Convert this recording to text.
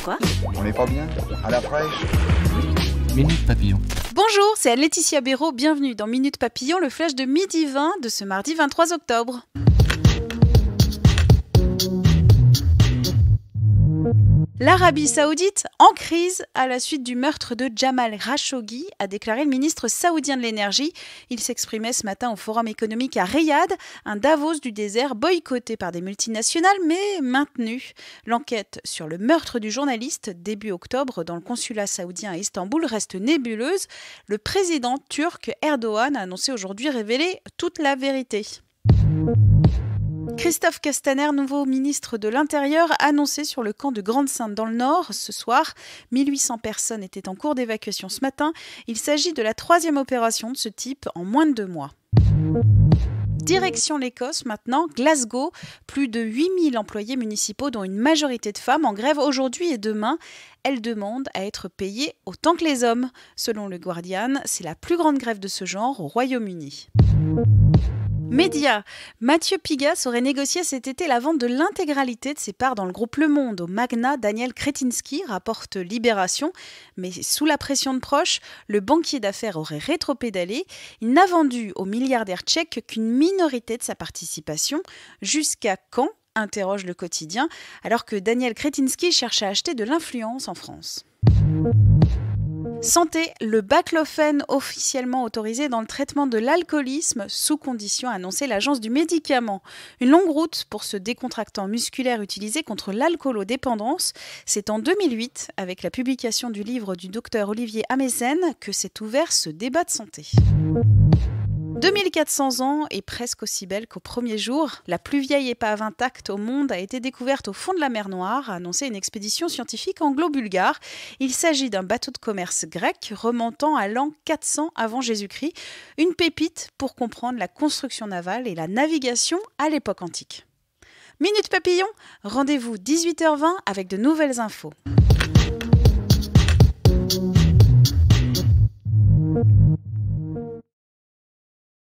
Quoi? On n'est pas bien? À la fraîche? Minute Papillon. Bonjour, c'est Laetitia Béraud, bienvenue dans Minute Papillon, le flash de midi 20 de ce mardi 23 octobre. L'Arabie Saoudite en crise à la suite du meurtre de Jamal Khashoggi, a déclaré le ministre saoudien de l'énergie. Il s'exprimait ce matin au Forum économique à Riyad, un Davos du désert boycotté par des multinationales mais maintenu. L'enquête sur le meurtre du journaliste début octobre dans le consulat saoudien à Istanbul reste nébuleuse. Le président turc Erdogan a annoncé aujourd'hui révéler toute la vérité. Christophe Castaner, nouveau ministre de l'Intérieur, annoncé sur le camp de Grande-Synthe dans le Nord ce soir. 1800 personnes étaient en cours d'évacuation ce matin. Il s'agit de la 3e opération de ce type en moins de 2 mois. Direction l'Écosse maintenant, Glasgow. Plus de 8000 employés municipaux, dont une majorité de femmes, en grève aujourd'hui et demain. Elles demandent à être payées autant que les hommes. Selon le Guardian, c'est la plus grande grève de ce genre au Royaume-Uni. Média. Mathieu Pigasse aurait négocié cet été la vente de l'intégralité de ses parts dans le groupe Le Monde au magnat Daniel Kretinsky, rapporte Libération. Mais sous la pression de proches, le banquier d'affaires aurait rétropédalé. Il n'a vendu au milliardaire tchèque qu'une minorité de sa participation. Jusqu'à quand ? Interroge le quotidien, alors que Daniel Kretinsky cherche à acheter de l'influence en France. Santé, le baclofène officiellement autorisé dans le traitement de l'alcoolisme sous condition, a annoncé l'agence du médicament. Une longue route pour ce décontractant musculaire utilisé contre l'alcoolodépendance. C'est en 2008, avec la publication du livre du docteur Olivier Amezen, que s'est ouvert ce débat de santé. 2400 ans et presque aussi belle qu'au premier jour, la plus vieille épave intacte au monde a été découverte au fond de la mer Noire, a annoncé une expédition scientifique anglo-bulgare. Il s'agit d'un bateau de commerce grec remontant à l'an 400 avant Jésus-Christ, une pépite pour comprendre la construction navale et la navigation à l'époque antique. Minute Papillon, rendez-vous 18h20 avec de nouvelles infos.